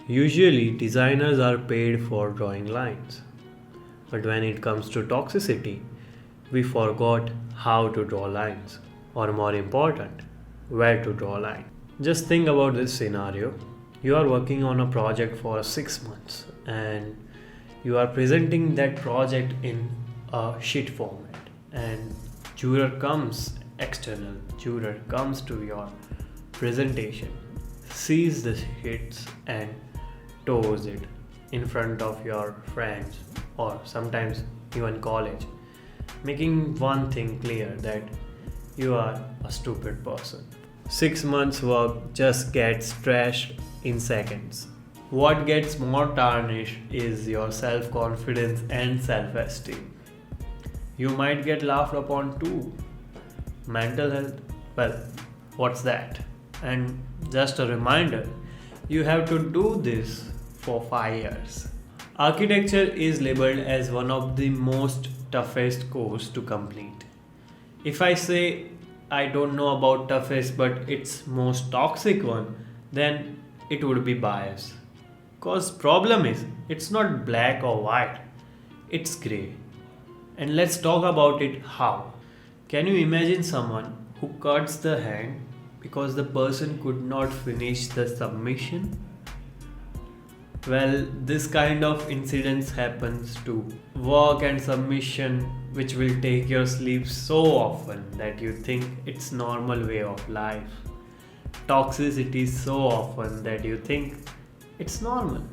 Usually, designers are paid for drawing lines. But when it comes to toxicity, we forgot how to draw lines. Or more important, where to draw lines. Just think about this scenario. You are working on a project for 6 months and you are presenting that project in a sheet format. And external juror comes to your presentation, sees the sheets and toes it in front of your friends or sometimes even college, making one thing clear that you are a stupid person. 6 months work just gets trashed in seconds. What gets more tarnished is your self confidence and self esteem. You might get laughed upon too. Mental health, well, what's that? And just a reminder, you have to do this for 5 years. Architecture is labeled as one of the most toughest course to complete. If I say I don't know about toughest but it's most toxic one, then it would be bias. Cause problem is it's not black or white, it's gray. And let's talk about it how. Can you imagine someone who cuts the hand because the person could not finish the submission? Well, this kind of incidents happens too. Work and submission which will take your sleep so often that you think it's normal way of life. Toxicity so often that you think it's normal.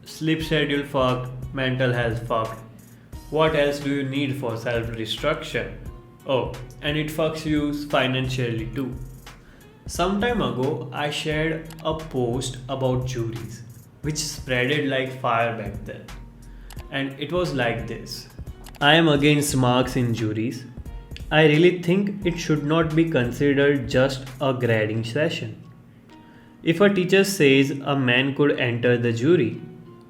Sleep schedule fucked, mental health fucked. What else do you need for self-destruction? Oh, and it fucks you financially too. Some time ago, I shared a post about juries, which spreaded like fire back then. And it was like this: I am against marks in juries. I really think it should not be considered just a grading session. If a teacher says a man could enter the jury,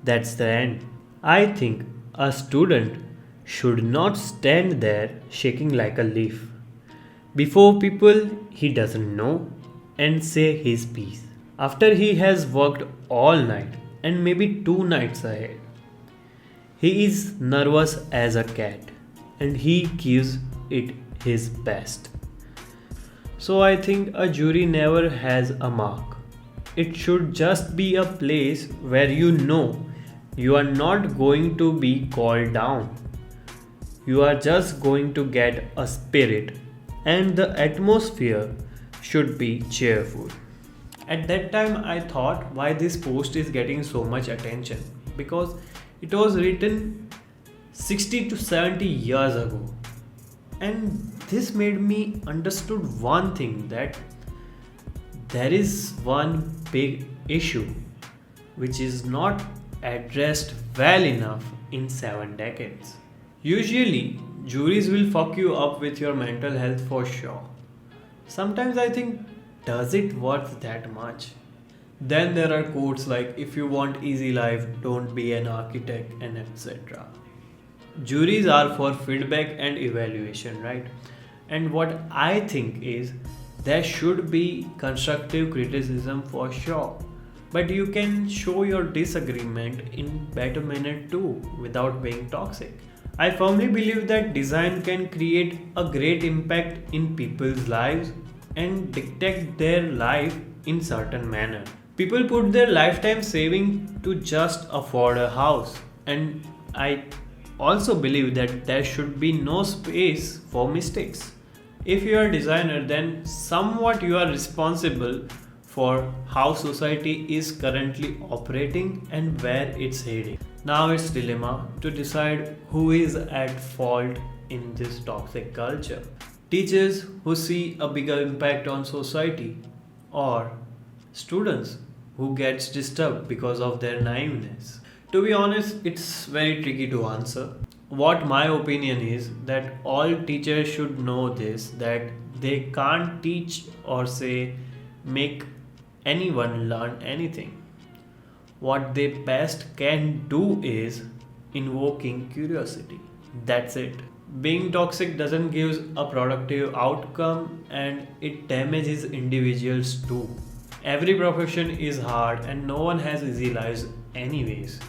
that's the end. I think a student should not stand there shaking like a leaf before people he doesn't know and say his piece. After he has worked all night and maybe 2 nights ahead, he is nervous as a cat and he gives it his best. So I think a jury never has a mark. It should just be a place where you know you are not going to be called down. You are just going to get a spirit, and the atmosphere should be cheerful. At that time, I thought why this post is getting so much attention because it was written 60 to 70 years ago. And this made me understood one thing, that there is one big issue which is not addressed well enough in 7 decades. Usually, juries will fuck you up with your mental health for sure. Sometimes I think, does it worth that much? Then there are quotes like, if you want easy life, don't be an architect, and etc. Juries are for feedback and evaluation, right? And what I think is, there should be constructive criticism for sure. But you can show your disagreement in better manner too without being toxic. I firmly believe that design can create a great impact in people's lives and dictate their life in certain manner. People put their lifetime saving to just afford a house, and I also believe that there should be no space for mistakes. If you are a designer, then somewhat you are responsible for how society is currently operating and where it's heading. Now it's dilemma to decide who is at fault in this toxic culture. Teachers who see a bigger impact on society, or students who gets disturbed because of their naiveness. To be honest, it's very tricky to answer. What my opinion is that all teachers should know this, that they can't teach or say make anyone learn anything. What they best can do is invoking curiosity. That's it. Being toxic doesn't give a productive outcome and it damages individuals too. Every profession is hard and no one has easy lives anyways.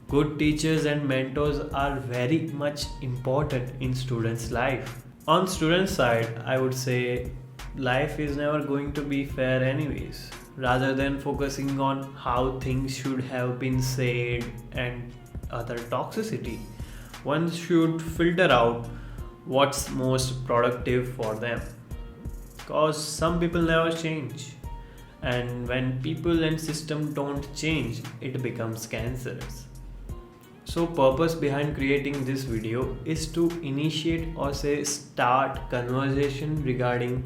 Good teachers and mentors are very much important in students' life. On students' side, I would say life is never going to be fair anyways. Rather than focusing on how things should have been said and other toxicity, one should filter out what's most productive for them. Cause some people never change. And when people and system don't change, it becomes cancerous. So purpose behind creating this video is to initiate or say start conversation regarding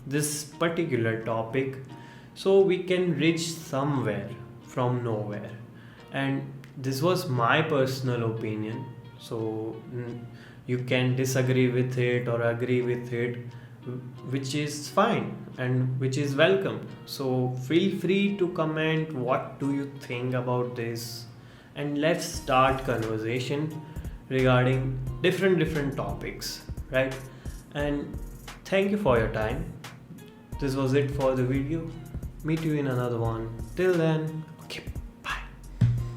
this particular topic so we can reach somewhere from nowhere. And this was my personal opinion. So you can disagree with it or agree with it, which is fine and which is welcome. So feel free to comment what do you think about this, and let's start conversation regarding different topics, right? And thank you for your time. This was it for the video. Meet you in another one. Till then, okay,